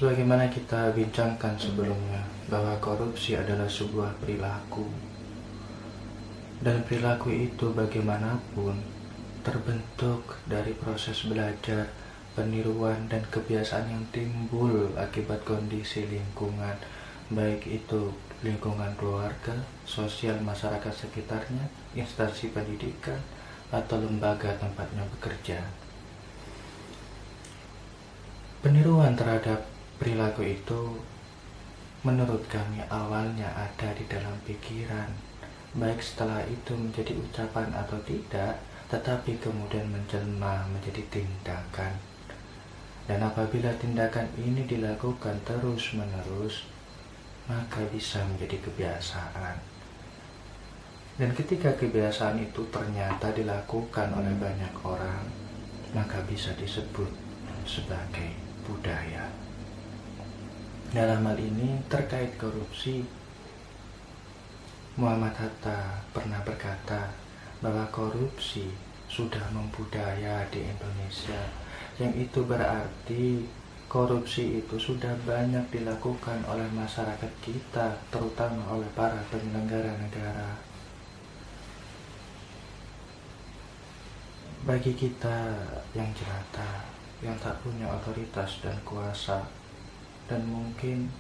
Sebagaimana kita bincangkan sebelumnya, bahwa korupsi adalah sebuah perilaku. Dan perilaku itu bagaimanapun terbentuk dari proses belajar, peniruan, dan kebiasaan yang timbul akibat kondisi lingkungan, baik itu lingkungan keluarga, sosial masyarakat sekitarnya, instansi pendidikan, atau lembaga tempatnya bekerja. Peniruan terhadap perilaku itu menurut kami awalnya ada di dalam pikiran, baik setelah itu menjadi ucapan atau tidak, tetapi kemudian menjelma menjadi tindakan. Dan apabila tindakan ini dilakukan terus-menerus, maka bisa menjadi kebiasaan. Dan ketika kebiasaan itu ternyata dilakukan oleh banyak orang, maka bisa disebut sebagai budaya. Dalam hal ini terkait korupsi, Muhammad Hatta pernah berkata bahwa korupsi sudah membudaya di Indonesia, yang itu berarti korupsi itu sudah banyak dilakukan oleh masyarakat kita, terutama oleh para penyelenggara negara. Bagi kita yang jelata, yang tak punya otoritas dan kuasa, dan mungkin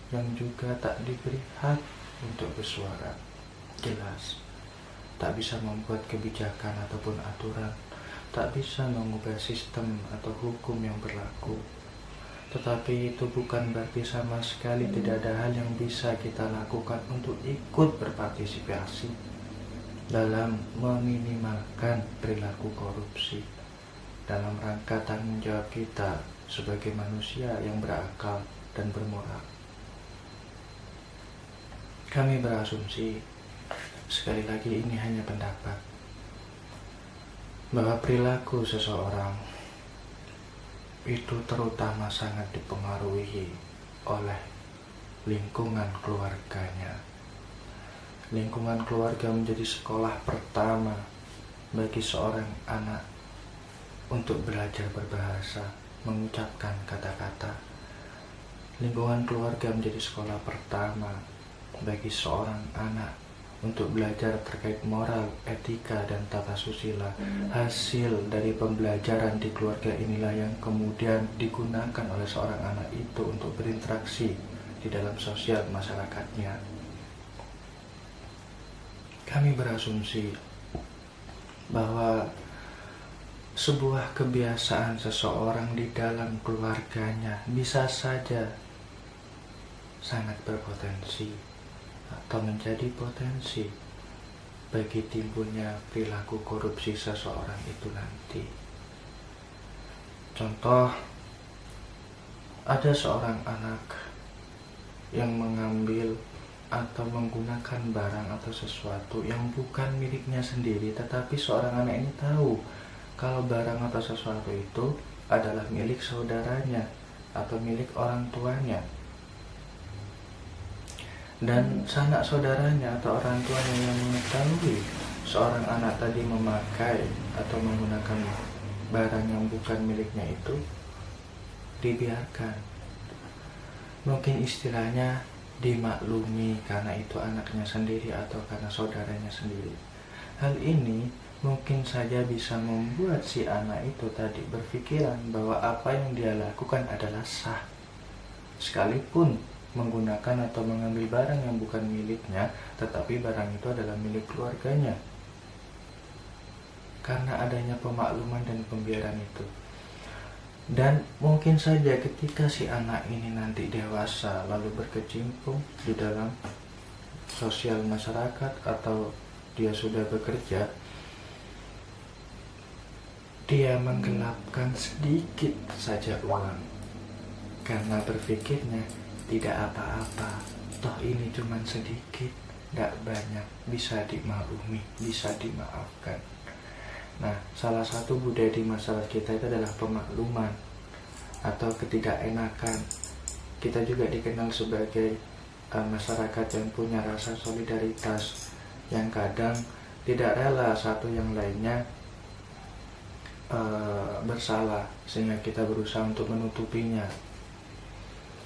yang juga tak diberi hak untuk bersuara, jelas tak bisa membuat kebijakan ataupun aturan, tak bisa mengubah sistem atau hukum yang berlaku. Tetapi itu bukan berarti sama sekali tidak ada hal yang bisa kita lakukan untuk ikut berpartisipasi dalam meminimalkan perilaku korupsi, dalam rangka tanggung jawab kita sebagai manusia yang berakal dan bermoral. Kami berasumsi, sekali lagi ini hanya pendapat, bahwa perilaku seseorang itu terutama sangat dipengaruhi oleh lingkungan keluarganya. Lingkungan keluarga menjadi sekolah pertama bagi seorang anak untuk belajar berbahasa, mengucapkan kata-kata. Lingkungan keluarga menjadi sekolah pertama bagi seorang anak untuk belajar terkait moral, etika, dan tata susila. Hasil dari pembelajaran di keluarga inilah yang kemudian digunakan oleh seorang anak itu untuk berinteraksi di dalam sosial masyarakatnya. Kami berasumsi bahwa sebuah kebiasaan seseorang di dalam keluarganya bisa saja sangat berpotensi atau menjadi potensi bagi timbulnya perilaku korupsi seseorang itu nanti. Contoh, ada seorang anak yang mengambil atau menggunakan barang atau sesuatu yang bukan miliknya sendiri, tetapi seorang anak ini tahu kalau barang atau sesuatu itu adalah milik saudaranya atau milik orang tuanya. Dan sanak saudaranya atau orang tuanya yang mengetahui seorang anak tadi memakai atau menggunakan barang yang bukan miliknya itu, dibiarkan. Mungkin istilahnya dimaklumi karena itu anaknya sendiri atau karena saudaranya sendiri. Hal ini mungkin saja bisa membuat si anak itu tadi berpikiran bahwa apa yang dia lakukan adalah sah, sekalipun menggunakan atau mengambil barang yang bukan miliknya, tetapi barang itu adalah milik keluarganya. Karena adanya pemakluman dan pembiaran itu. Dan mungkin saja ketika si anak ini nanti dewasa lalu berkecimpung di dalam sosial masyarakat atau dia sudah bekerja, dia menggelapkan sedikit saja uang karena berpikirnya tidak apa-apa, toh ini cuma sedikit, tidak banyak, bisa dimaklumi, bisa dimaafkan. Nah, salah satu budaya di masyarakat kita itu adalah pemakluman atau ketidakenakan. Kita juga dikenal sebagai masyarakat yang punya rasa solidaritas, yang kadang tidak rela satu yang lainnya bersalah, sehingga kita berusaha untuk menutupinya.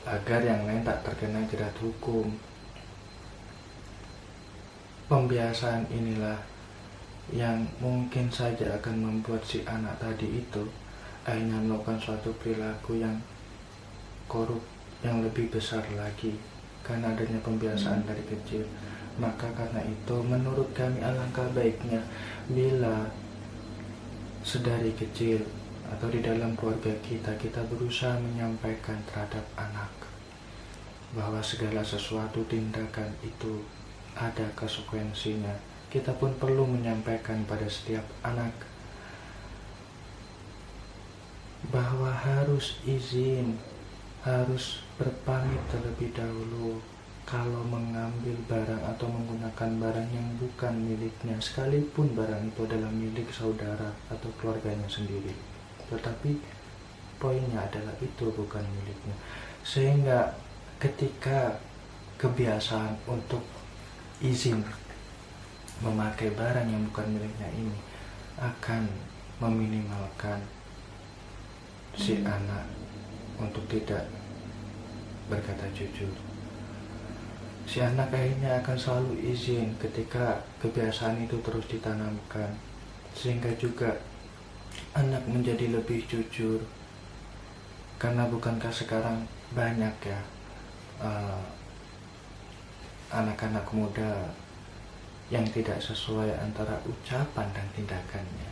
agar yang lain tak terkena jerat hukum. Pembiasaan inilah yang mungkin saja akan membuat si anak tadi itu akhirnya melakukan suatu perilaku yang korup yang lebih besar lagi karena adanya pembiasaan dari kecil. Maka karena itu menurut kami alangkah baiknya bila sedari kecil atau di dalam keluarga kita berusaha menyampaikan terhadap anak bahwa segala sesuatu tindakan itu ada konsekuensinya. Kita pun perlu menyampaikan pada setiap anak bahwa harus izin, harus berpamit terlebih dahulu kalau mengambil barang atau menggunakan barang yang bukan miliknya, sekalipun barang itu adalah milik saudara atau keluarganya sendiri. Tetapi poinnya adalah itu bukan miliknya. Sehingga ketika kebiasaan untuk izin memakai barang yang bukan miliknya ini akan meminimalkan si anak untuk tidak berkata jujur. Si anak akhirnya akan selalu izin ketika kebiasaan itu terus ditanamkan, sehingga juga anak menjadi lebih jujur. Karena bukankah sekarang banyak ya anak-anak muda yang tidak sesuai antara ucapan dan tindakannya.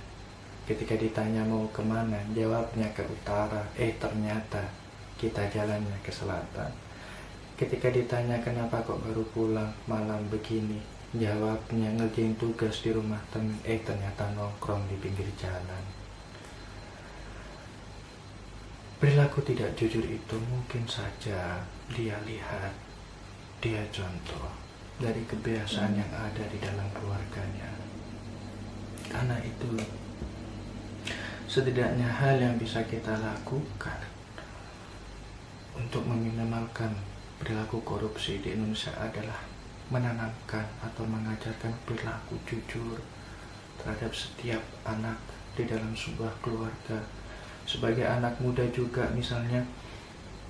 Ketika ditanya mau kemana, jawabnya ke utara, ternyata kita jalannya ke selatan. Ketika ditanya kenapa kok baru pulang malam begini, jawabnya ngerjain tugas di rumah temen, ternyata nongkrong di pinggir jalan. Perilaku tidak jujur itu mungkin saja dia lihat, dia contoh dari kebiasaan yang ada di dalam keluarganya. Karena itu setidaknya hal yang bisa kita lakukan untuk meminimalkan perilaku korupsi di Indonesia adalah menanamkan atau mengajarkan perilaku jujur terhadap setiap anak di dalam sebuah keluarga. Sebagai anak muda juga misalnya,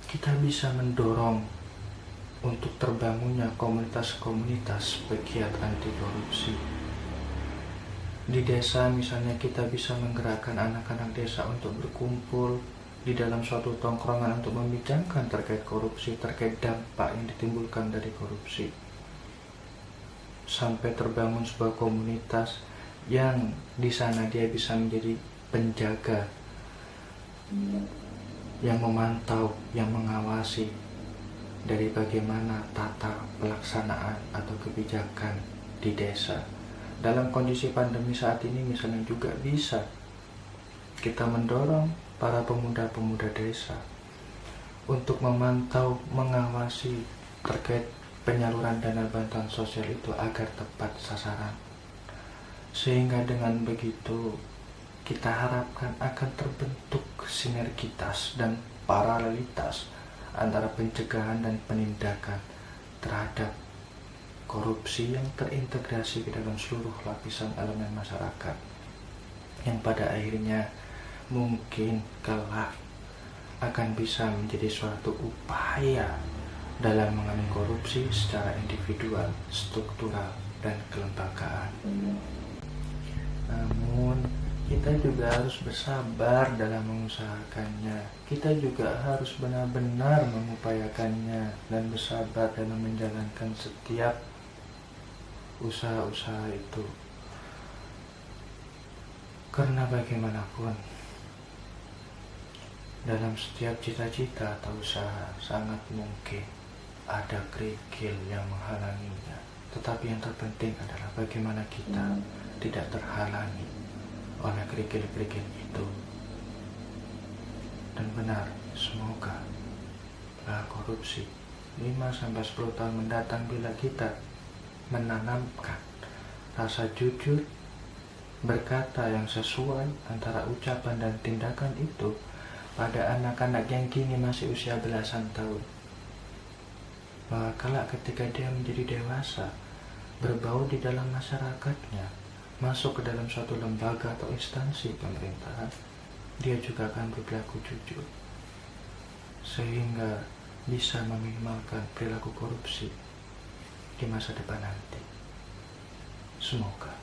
kita bisa mendorong untuk terbangunnya komunitas-komunitas pegiat anti korupsi. Di desa misalnya kita bisa menggerakkan anak-anak desa untuk berkumpul di dalam suatu tongkrongan untuk membincangkan terkait korupsi, terkait dampak yang ditimbulkan dari korupsi. Sampai terbangun sebuah komunitas yang di sana dia bisa menjadi penjaga, yang memantau, yang mengawasi dari bagaimana tata pelaksanaan atau kebijakan di desa. Dalam kondisi pandemi saat ini misalnya juga bisa kita mendorong para pemuda-pemuda desa untuk memantau, mengawasi terkait penyaluran dana bantuan sosial itu agar tepat sasaran. Sehingga dengan begitu kita harapkan akan terbentuk sinergitas dan paralelitas antara pencegahan dan penindakan terhadap korupsi yang terintegrasi ke dalam seluruh lapisan elemen masyarakat, yang pada akhirnya mungkin kelak akan bisa menjadi suatu upaya dalam mengalami korupsi secara individual, struktural, dan kelembagaan. Namun kita juga harus bersabar dalam mengusahakannya. Kita juga harus benar-benar mengupayakannya dan bersabar dalam menjalankan setiap usaha-usaha itu. Karena bagaimanapun dalam setiap cita-cita atau usaha sangat mungkin ada kerikil yang menghalanginya. Tetapi yang terpenting adalah bagaimana kita tidak terhalangi oleh kerikil-kerikil itu. Dan benar, semoga korupsi 5-10 tahun mendatang bila kita menanamkan rasa jujur, berkata yang sesuai antara ucapan dan tindakan itu pada anak-anak yang kini masih usia belasan tahun, bahwa kelak ketika dia menjadi dewasa, berbaur di dalam masyarakatnya, masuk ke dalam suatu lembaga atau instansi pemerintahan, dia juga akan berperilaku jujur. Sehingga bisa meminimalkan perilaku korupsi di masa depan nanti. Semoga.